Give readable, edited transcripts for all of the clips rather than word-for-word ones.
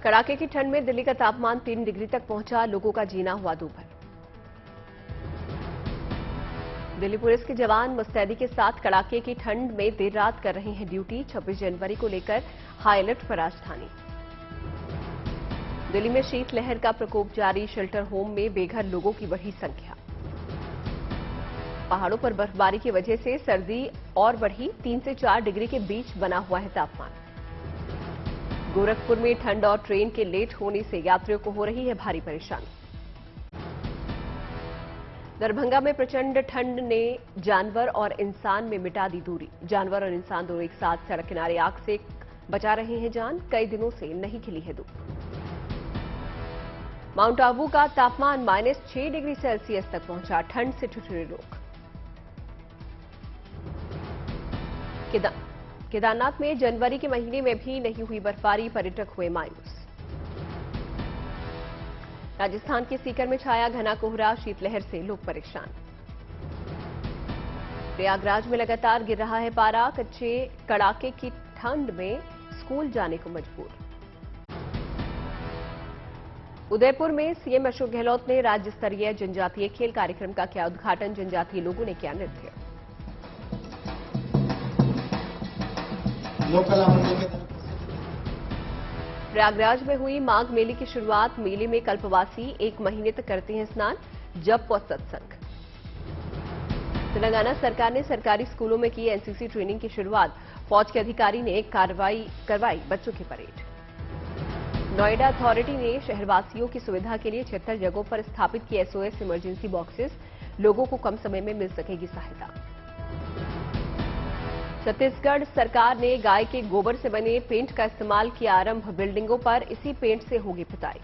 कड़ाके की ठंड में दिल्ली का तापमान 3 डिग्री तक पहुंचा, लोगों का जीना हुआ दूभर। दिल्ली पुलिस के जवान मुस्तैदी के साथ कड़ाके की ठंड में देर रात कर रहे हैं ड्यूटी। 26 जनवरी को लेकर हाई अलर्ट पर राजधानी। दिल्ली में शीतलहर का प्रकोप जारी, शेल्टर होम में बेघर लोगों की बढ़ी संख्या। पहाड़ों पर बर्फबारी की वजह से सर्दी और बढ़ी, 3 से 4 डिग्री के बीच बना हुआ है तापमान। गोरखपुर में ठंड और ट्रेन के लेट होने से यात्रियों को हो रही है भारी परेशानी। दरभंगा में प्रचंड ठंड ने जानवर और इंसान में मिटा दी दूरी। जानवर और इंसान दोनों एक साथ सड़क किनारे आग से बचा रहे हैं जान। कई दिनों से नहीं खिली है धूप। माउंट आबू का तापमान -6 डिग्री सेल्सियस तक पहुंचा, ठंड से ठिठुरे लोग। केदारनाथ में जनवरी के महीने में भी नहीं हुई बर्फबारी, पर्यटक हुए मायूस। राजस्थान के सीकर में छाया घना कोहरा, शीतलहर से लोग परेशान। प्रयागराज में लगातार गिर रहा है पारा, कच्चे कड़ाके की ठंड में स्कूल जाने को मजबूर। उदयपुर में सीएम अशोक गहलोत ने राज्य स्तरीय जनजातीय खेल कार्यक्रम का किया उद्घाटन। जनजातीय लोगों ने किया नृत्य। प्रयागराज में हुई माघ मेले की शुरुआत। मेले में कल्पवासी 1 महीने तक करते हैं स्नान, जप और सत्संग। तेलंगाना सरकार ने सरकारी स्कूलों में की एनसीसी ट्रेनिंग की शुरुआत। फौज के अधिकारी ने करवाई बच्चों की परेड। नोएडा अथॉरिटी ने शहरवासियों की सुविधा के लिए 76 जगहों पर स्थापित किए एसओएस इमरजेंसी बॉक्सेस। लोगों को कम समय में मिल सकेगी सहायता। छत्तीसगढ़ सरकार ने गाय के गोबर से बने पेंट का इस्तेमाल किया आरंभ। बिल्डिंगों पर इसी पेंट से होगी पुताई।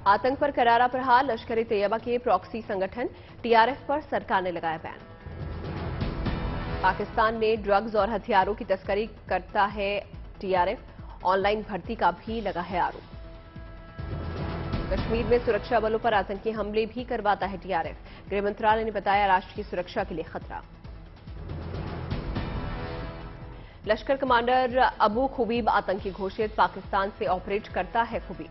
आतंक पर करारा प्रहार, लश्कर ए तैयबा के प्रॉक्सी संगठन टीआरएफ पर सरकार ने लगाया बैन। पाकिस्तान ने ड्रग्स और हथियारों की तस्करी करता है टीआरएफ, ऑनलाइन भर्ती का भी लगा है आरोप। कश्मीर में सुरक्षा बलों पर आतंकी हमले भी करवाता है टीआरएफ। गृह मंत्रालय ने बताया राष्ट्र की सुरक्षा के लिए खतरा। लश्कर कमांडर अबू खुबीब आतंकी घोषित, पाकिस्तान से ऑपरेट करता है खुबीब।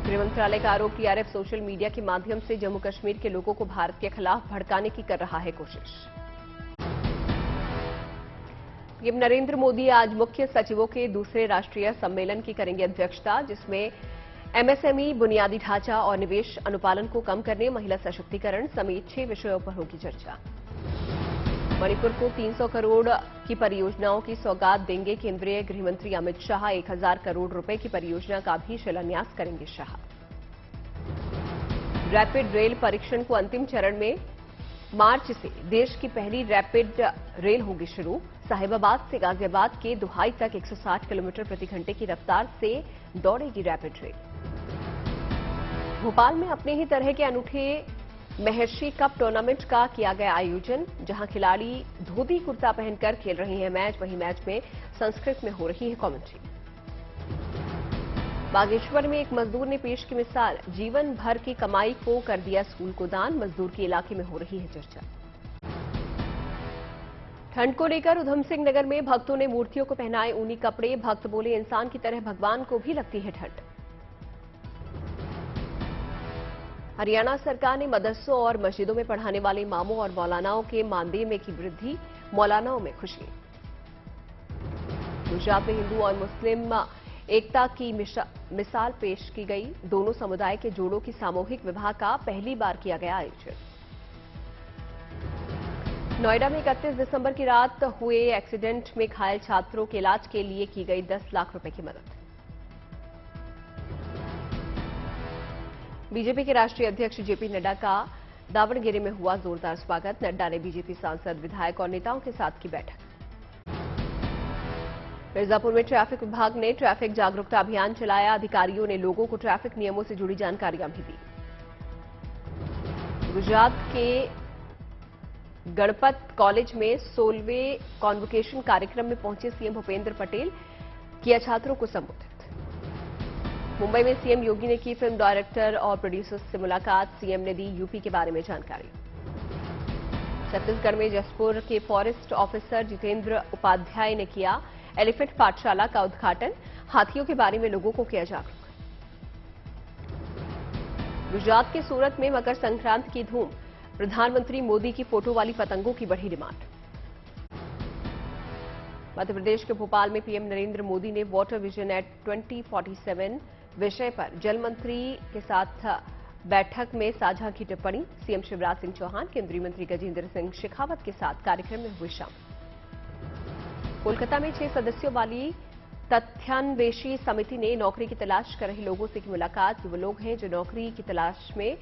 गृह मंत्रालय का आरोप, टीआरएफ सोशल मीडिया के माध्यम से जम्मू कश्मीर के लोगों को भारत के खिलाफ भड़काने की कर रहा है कोशिश। पीएम नरेंद्र मोदी आज मुख्य सचिवों के दूसरे राष्ट्रीय सम्मेलन की करेंगे अध्यक्षता, जिसमें एमएसएमई, बुनियादी ढांचा और निवेश अनुपालन को कम करने, महिला सशक्तिकरण समेत 6 विषयों पर होगी चर्चा। मणिपुर को 300 करोड़ की परियोजनाओं की सौगात देंगे केंद्रीय गृह मंत्री अमित शाह। 1000 करोड़ रुपए की परियोजना का भी शिलान्यास करेंगे शाह। रैपिड रेल परीक्षण को अंतिम चरण में, मार्च से देश की पहली रैपिड रेल होगी शुरू। साहिबाबाद से गाजियाबाद के दुहाई तक 160 किलोमीटर प्रति घंटे की रफ्तार से दौड़ेगी रैपिड रेल। भोपाल में अपने ही तरह के अनूठे महर्षि कप टूर्नामेंट का किया गया आयोजन, जहां खिलाड़ी धोती कुर्ता पहनकर खेल रहे हैं मैच। वहीं मैच में संस्कृत में हो रही है कमेंट्री। बागेश्वर में एक मजदूर ने पेश की मिसाल, जीवन भर की कमाई को कर दिया स्कूल को दान। मजदूर के इलाके में हो रही है चर्चा। ठंड को लेकर उधम सिंह नगर में भक्तों ने मूर्तियों को पहनाए ऊनी कपड़े। भक्त बोले इंसान की तरह भगवान को भी लगती है ठंड। हरियाणा सरकार ने मदरसों और मस्जिदों में पढ़ाने वाले इमामों और मौलानाओं के मानदेय में की वृद्धि, मौलानाओं में खुशी। गुजरात में हिंदू और मुस्लिम एकता की मिसाल पेश की गई। दोनों समुदाय के जोड़ों की सामूहिक विवाह का पहली बार किया गया आयोजन। नोएडा में 31 दिसंबर की रात हुए एक्सीडेंट में घायल छात्रों के इलाज के लिए की गई 10 लाख रुपए की मदद। बीजेपी के राष्ट्रीय अध्यक्ष जेपी नड्डा का दावणगेरे में हुआ जोरदार स्वागत। नड्डा ने बीजेपी सांसद, विधायक और नेताओं के साथ की बैठक। मिर्जापुर में ट्रैफिक विभाग ने ट्रैफिक जागरूकता अभियान चलाया। अधिकारियों ने लोगों को ट्रैफिक नियमों से जुड़ी जानकारियां भी दी। गुजरात के गणपत कॉलेज में 16वें कॉन्वोकेशन कार्यक्रम में पहुंचे सीएम भूपेंद्र पटेल, किया छात्रों को संबोधित। मुंबई में सीएम योगी ने की फिल्म डायरेक्टर और प्रोड्यूसर्स से मुलाकात। सीएम ने दी यूपी के बारे में जानकारी। छत्तीसगढ़ में जसपुर के फॉरेस्ट ऑफिसर जितेंद्र उपाध्याय ने किया एलिफेंट पाठशाला का उद्घाटन, हाथियों के बारे में लोगों को किया जागरूक। गुजरात के सूरत में मकर संक्रांति की धूम, प्रधानमंत्री मोदी की फोटो वाली पतंगों की बढ़ी डिमांड। मध्य प्रदेश के भोपाल में पीएम नरेंद्र मोदी ने वाटर विजन एट 2047 विषय पर जल मंत्री के साथ बैठक में साझा की टिप्पणी। सीएम शिवराज सिंह चौहान, केंद्रीय मंत्री गजेंद्र सिंह शेखावत के साथ कार्यक्रम में हुए शामिल। कोलकाता में 6 सदस्यों वाली तथ्यान्वेषी समिति ने नौकरी की तलाश कर रहे लोगों से की मुलाकात। वो लोग हैं जो नौकरी की तलाश में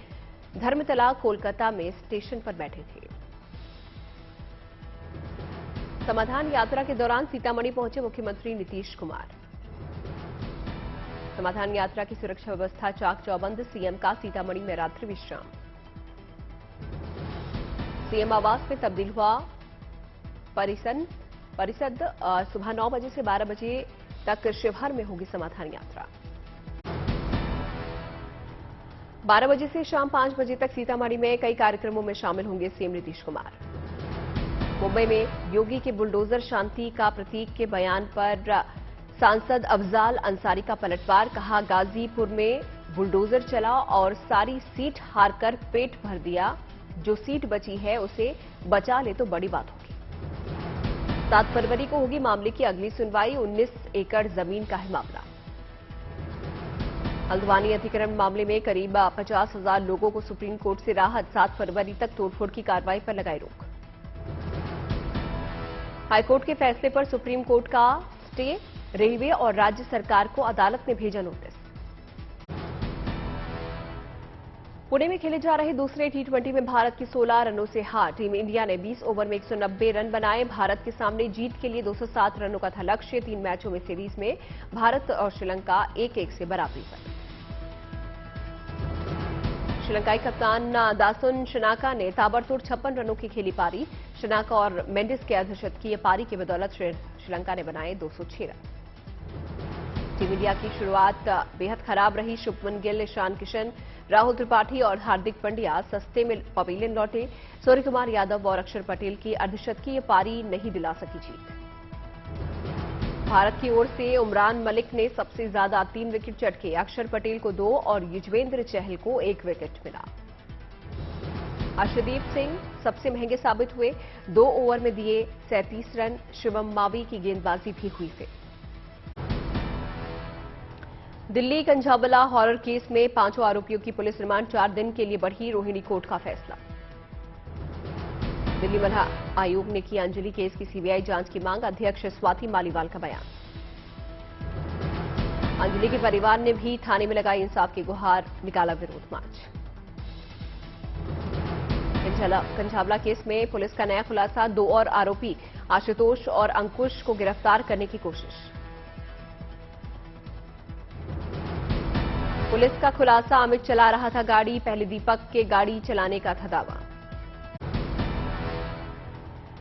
धर्मतला कोलकाता में स्टेशन पर बैठे थे। समाधान यात्रा के दौरान सीतामढ़ी पहुंचे मुख्यमंत्री नीतीश कुमार। समाधान यात्रा की सुरक्षा व्यवस्था चाक चौबंद, सीएम का सीतामढ़ी में रात्रि विश्राम। सीएम आवास में तब्दील हुआ परिसद। सुबह 9 बजे से 12 बजे तक शिवहर में होगी समाधान यात्रा। 12 बजे से शाम 5 बजे तक सीतामढ़ी में कई कार्यक्रमों में शामिल होंगे सीएम नीतीश कुमार। मुंबई में योगी के बुलडोजर शांति का प्रतीक के बयान पर सांसद अफजाल अंसारी का पलटवार। कहा, गाजीपुर में बुलडोजर चला और सारी सीट हारकर पेट भर दिया। जो सीट बची है उसे बचा ले तो बड़ी बात होगी। 7 फरवरी को होगी मामले की अगली सुनवाई। 19 एकड़ जमीन का है मामला। हल्द्वानी अतिक्रमण मामले में करीब 50,000 लोगों को सुप्रीम कोर्ट से राहत। 7 फरवरी तक तोड़फोड़ की कार्रवाई पर लगाई रोक। हाईकोर्ट के फैसले पर सुप्रीम कोर्ट का स्टे, रेलवे और राज्य सरकार को अदालत ने भेजा नोटिस। पुणे में खेले जा रहे दूसरे टी20 में भारत की 16 रनों से हार। टीम इंडिया ने 20 ओवर में 190 रन बनाए। भारत के सामने जीत के लिए 207 रनों का था लक्ष्य। 3 मैचों में सीरीज में भारत और श्रीलंका 1-1 से बराबरी पर। श्रीलंकाई कप्तान दासन शनाका ने ताबड़तोड़ 56 रनों की खेली पारी। शनाका और मेंडिस के अर्धशतकीय पारी की बदौलत श्रीलंका ने बनाए 206 रन। टीम इंडिया की शुरुआत बेहद खराब रही। शुभमन गिल, ईशान किशन, राहुल त्रिपाठी और हार्दिक पांड्या सस्ते में पवेलियन लौटे। सूर्यकुमार यादव और अक्षर पटेल की अर्धशतकीय पारी नहीं दिला सकी जीत। भारत की ओर से उमरान मलिक ने सबसे ज्यादा 3 विकेट चटके। अक्षर पटेल को 2 और युजवेंद्र चहल को 1 विकेट मिला। अर्शदीप सिंह सबसे महंगे साबित हुए। 2 ओवर में दिए 37 रन। शिवम मावी की गेंदबाजी भी हुई फिट। दिल्ली कंझाबला हॉरर केस में 5 आरोपियों की पुलिस रिमांड 4 दिन के लिए बढ़ी। रोहिणी कोर्ट का फैसला। दिल्ली महिला आयोग ने की अंजलि केस की सीबीआई जांच की मांग। अध्यक्ष स्वाति मालीवाल का बयान। अंजलि के परिवार ने भी थाने में लगाई इंसाफ की गुहार, निकाला विरोध मार्च। कंझाबला केस में पुलिस का नया खुलासा। 2 और आरोपी आशुतोष और अंकुश को गिरफ्तार करने की कोशिश। पुलिस का खुलासा, अमित चला रहा था गाड़ी, पहले दीपक के गाड़ी चलाने का था दावा।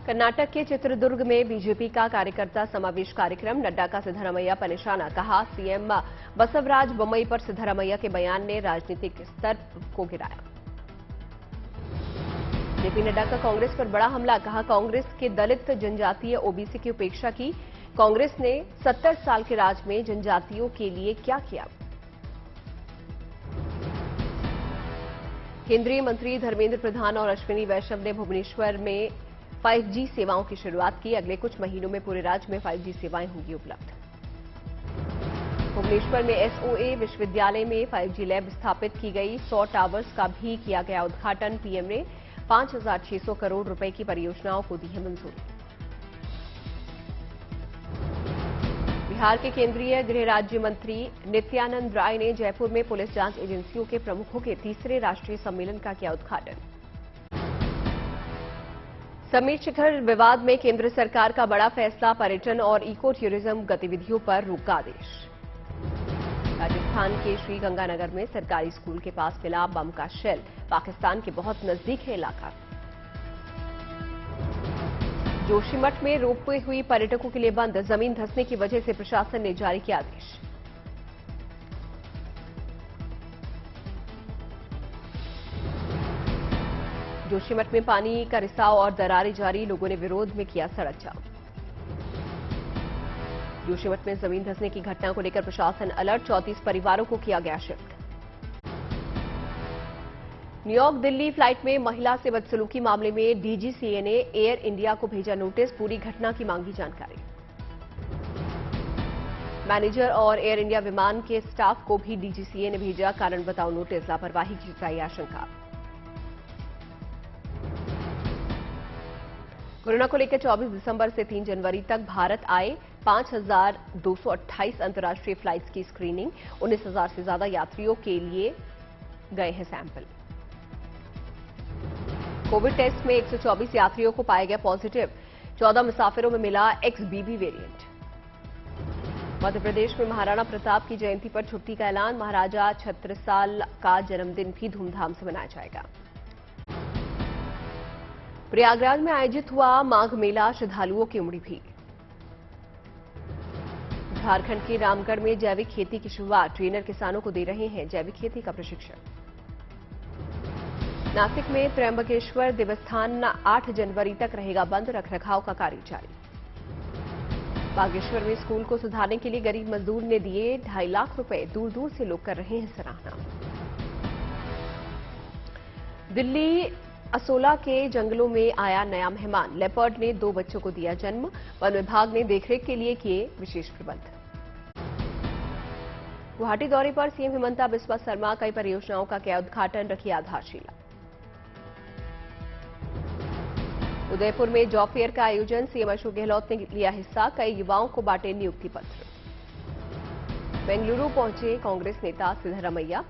कर्नाटक के चित्रदुर्ग में बीजेपी का कार्यकर्ता समावेश कार्यक्रम। नड्डा का सिद्धरामैया पर निशाना। कहा, सीएम बसवराज बोम्मई पर सिद्धरामैया के बयान ने राजनीतिक स्तर को गिराया। जेपी नड्डा का कांग्रेस पर बड़ा हमला। कहा, कांग्रेस के दलित, जनजातीय, ओबीसी की उपेक्षा की। कांग्रेस ने 70 साल के राज में जनजातियों के लिए क्या किया। केंद्रीय मंत्री धर्मेंद्र प्रधान और अश्विनी वैष्णव ने भुवनेश्वर में 5G सेवाओं की शुरुआत की। अगले कुछ महीनों में पूरे राज्य में 5G सेवाएं होंगी उपलब्ध। भुवनेश्वर में एसओए विश्वविद्यालय में 5G लैब स्थापित की गई। 100 टावर्स का भी किया गया उद्घाटन। पीएम ने 5,600 करोड़ रुपए की परियोजनाओं को दी है मंजूरी। बिहार के केंद्रीय गृह राज्य मंत्री नित्यानंद राय ने जयपुर में पुलिस जांच एजेंसियों के प्रमुखों के तीसरे राष्ट्रीय सम्मेलन का किया उद्घाटन। समीर शिखर विवाद में केंद्र सरकार का बड़ा फैसला। पर्यटन और इको टूरिज्म गतिविधियों पर रोक का आदेश। राजस्थान के श्रीगंगानगर में सरकारी स्कूल के पास मिला बम का शेल। पाकिस्तान के बहुत नजदीक है इलाका। जोशीमठ में रोपवे हुई पर्यटकों के लिए बंद। जमीन धंसने की वजह से प्रशासन ने जारी किया आदेश। जोशीमठ में पानी का रिसाव और दरारें जारी। लोगों ने विरोध में किया सड़क जाम। जोशीमठ में जमीन धंसने की घटना को लेकर प्रशासन अलर्ट, 34 परिवारों को किया गया शिफ्ट। न्यूयॉर्क दिल्ली फ्लाइट में महिला से बदसलूकी मामले में डीजीसीए ने एयर इंडिया को भेजा नोटिस, पूरी घटना की मांगी जानकारी। मैनेजर और एयर इंडिया विमान के स्टाफ को भी डीजीसीए ने भेजा कारण बताओ नोटिस, लापरवाही की जताई आशंका। कोरोना को लेकर 24 दिसंबर से 3 जनवरी तक भारत आए 5,228 अंतर्राष्ट्रीय फ्लाइट्स की स्क्रीनिंग, 19,000 से ज्यादा यात्रियों के लिए गए हैं सैंपल। कोविड टेस्ट में 124 यात्रियों को पाया गया पॉजिटिव, 14 मुसाफिरों में मिला XBB वेरिएंट। मध्य प्रदेश में महाराणा प्रताप की जयंती पर छुट्टी का ऐलान, महाराजा छत्रसाल का जन्मदिन भी धूमधाम से मनाया जाएगा। प्रयागराज में आयोजित हुआ माघ मेला, श्रद्धालुओं की उमड़ी भीड़। झारखंड के रामगढ़ में जैविक खेती की शुरुआत, ट्रेनर किसानों को दे रहे हैं जैविक खेती का प्रशिक्षण। नासिक में त्र्यंबकेश्वर देवस्थान 8 जनवरी तक रहेगा बंद, रखरखाव का कार्य जारी। बागेश्वर में स्कूल को सुधारने के लिए गरीब मजदूर ने दिए 2.5 लाख रुपए, दूर दूर से लोग कर रहे हैं सराहना। दिल्ली असोला के जंगलों में आया नया मेहमान, लेपर्ड ने 2 बच्चों को दिया जन्म, वन विभाग ने देखरेख के लिए किए विशेष प्रबंध। गुवाहाटी दौरे पर सीएम हिमंता बिस्वा शर्मा, कई परियोजनाओं का किया उद्घाटन, रखी आधारशिला। उदयपुर में जॉब फेयर का आयोजन, सीएम अशोक गहलोत ने लिया हिस्सा, कई युवाओं को बांटे नियुक्ति पत्र। बेंगलुरु पहुंचे कांग्रेस नेता सिद्धरमैया,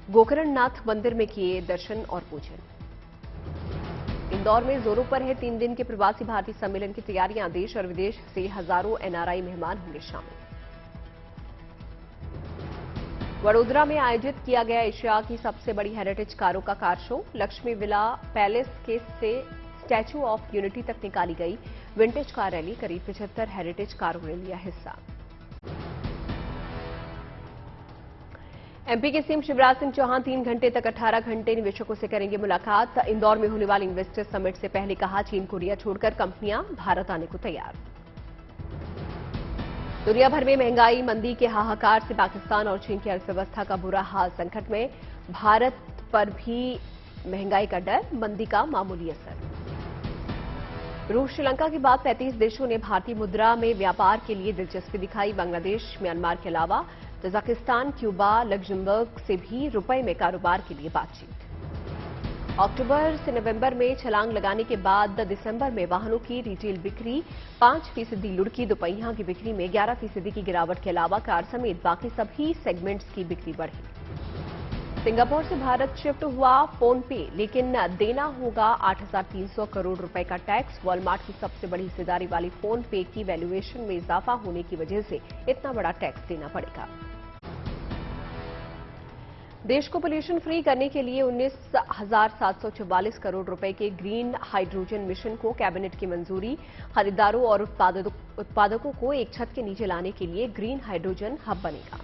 गोकर्णनाथ मंदिर में किए दर्शन और पूजन। इंदौर में जोरों पर है 3 दिन के प्रवासी भारतीय सम्मेलन की तैयारियां, देश और विदेश से हजारों एनआरआई मेहमान होंगे शामिल। वडोदरा में आयोजित किया गया एशिया की सबसे बड़ी हेरिटेज कारों का car show, Lakshmi villa palace के से स्टैच्यू ऑफ यूनिटी तक निकाली गई विंटेज कार रैली, करीब 75 हेरिटेज कारों ने लिया हिस्सा। एमपी के सीएम शिवराज सिंह चौहान 3 घंटे तक 18 घंटे निवेशकों से करेंगे मुलाकात। इंदौर में होने वाली इन्वेस्टर समिट से पहले कहा, चीन कोरिया छोड़कर कंपनियां भारत आने को तैयार। दुनिया भर में महंगाई मंदी के हाहाकार से पाकिस्तान और चीन की अर्थव्यवस्था का बुरा हाल, संकट में भारत पर भी महंगाई का डर, मंदी का मामूली असर। रूस श्रीलंका के बाद 35 देशों ने भारतीय मुद्रा में व्यापार के लिए दिलचस्पी दिखाई, बांग्लादेश, म्यांमार के अलावा तजाकिस्तान, क्यूबा, लग्जमबर्ग से भी रुपए में कारोबार के लिए बातचीत। अक्टूबर से नवंबर में छलांग लगाने के बाद दिसंबर में वाहनों की रिटेल बिक्री 5% लुढ़की, दोपहिया की बिक्री में 11% की गिरावट के अलावा कार समेत बाकी सभी सेगमेंट्स की बिक्री बढ़ी। सिंगापुर से भारत शिफ्ट हुआ फोन पे, लेकिन देना होगा 8,300 करोड़ रुपए का टैक्स। वॉलमार्ट की सबसे बड़ी हिस्सेदारी वाली फोन पे की वैल्यूएशन में इजाफा होने की वजह से इतना बड़ा टैक्स देना पड़ेगा। देश को पोल्यूशन फ्री करने के लिए 19,744 करोड़ रुपए के ग्रीन हाइड्रोजन मिशन को कैबिनेट की मंजूरी, खरीदारों और उत्पादकों को एक छत के नीचे लाने के लिए ग्रीन हाइड्रोजन हब बनेगा।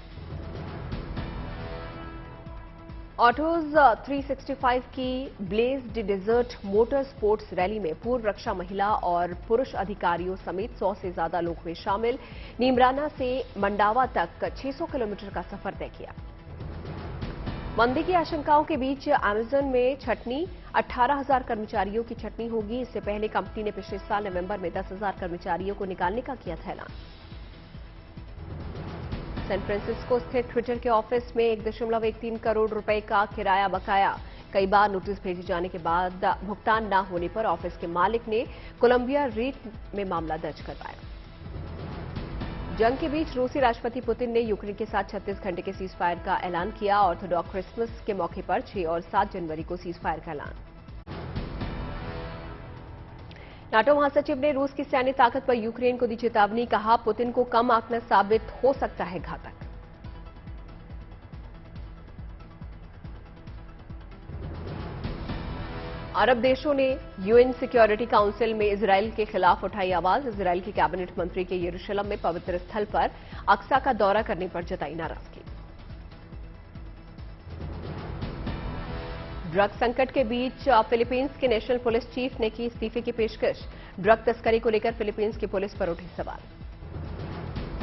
ऑटोज 365 की ब्लेज्ड डेजर्ट मोटर स्पोर्ट्स रैली में पूर्व रक्षा महिला और पुरुष अधिकारियों समेत 100 से ज्यादा लोग हुए शामिल। नीमराना से मंडावा तक 600 किलोमीटर का सफर तय किया। मंदी की आशंकाओं के बीच अमेजन में छटनी, 18,000 कर्मचारियों की छटनी होगी। इससे पहले कंपनी ने पिछले साल नवंबर में 10,000 कर्मचारियों को निकालने का किया था ऐलान। सैन फ्रांसिस्को स्थित ट्विटर के ऑफिस में 1.13 करोड़ रुपए का किराया बकाया, कई बार नोटिस भेजे जाने के बाद भुगतान न होने पर ऑफिस के मालिक ने कोलंबिया रीट में मामला दर्ज करवाया। जंग के बीच रूसी राष्ट्रपति पुतिन ने यूक्रेन के साथ 36 घंटे के सीज फायर का ऐलान किया। ऑर्थोडॉक्स क्रिसमस के मौके पर 6 और 7 जनवरी को सीज फायर का ऐलान। नाटो महासचिव ने रूस की सैन्य ताकत पर यूक्रेन को दी चेतावनी, कहा पुतिन को कम आंकना साबित हो सकता है घातक। अरब देशों ने यूएन सिक्योरिटी काउंसिल में इजराइल के खिलाफ उठाई आवाज। इजराइल के कैबिनेट मंत्री के यरूशलेम में पवित्र स्थल पर अक्सा का दौरा करने पर जताई नाराजगी। ड्रग संकट के बीच फिलीपींस के नेशनल पुलिस चीफ ने की इस्तीफे की पेशकश। ड्रग तस्करी को लेकर फिलीपींस की पुलिस पर उठे सवाल।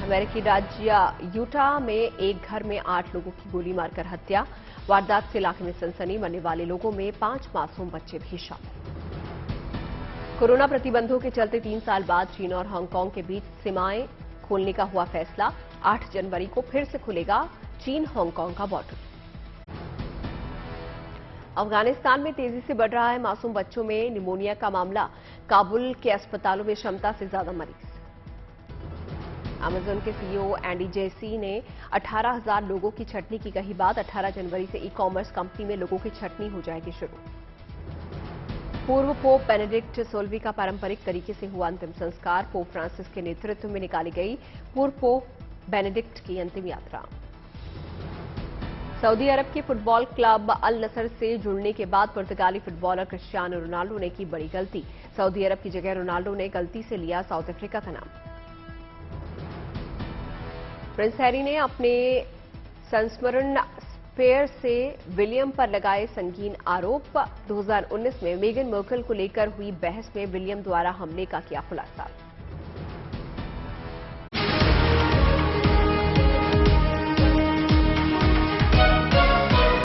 अमेरिकी राज्य यूटा में एक घर में 8 लोगों की गोली मारकर हत्या। वारदात से इलाके में सनसनी, मरने वाले लोगों में 5 मासूम बच्चे भी शामिल। कोरोना प्रतिबंधों के चलते 3 साल बाद चीन और हांगकांग के बीच सीमाएं खोलने का हुआ फैसला। 8 जनवरी को फिर से खुलेगा चीन हांगकांग का बॉर्डर। अफगानिस्तान में तेजी से बढ़ रहा है मासूम बच्चों में निमोनिया का मामला। काबुल के अस्पतालों में क्षमता से ज्यादा मरीज। अमेजन के सीईओ एंडी जेसी ने 18,000 लोगों की छंटनी की कही बात। 18 जनवरी से ई-कॉमर्स कंपनी में लोगों की छंटनी हो जाएगी शुरू। पूर्व पोप बेनेडिक्ट 16वीं का पारंपरिक तरीके से हुआ अंतिम संस्कार। पोप फ्रांसिस के नेतृत्व में निकाली गई पूर्व पोप बेनेडिक्ट की अंतिम यात्रा। सऊदी अरब के फुटबॉल क्लब अल नसर से जुड़ने के बाद पुर्तगाली फुटबॉलर क्रिस्टियानो रोनाल्डो ने की बड़ी गलती। सऊदी अरब की जगह रोनाल्डो ने गलती से लिया साउथ अफ्रीका का नाम। प्रिंस हैरी ने अपने संस्मरण स्पेयर से विलियम पर लगाए संगीन आरोप। 2019 में मेगन मर्कल को लेकर हुई बहस में विलियम द्वारा हमले का किया खुलासा।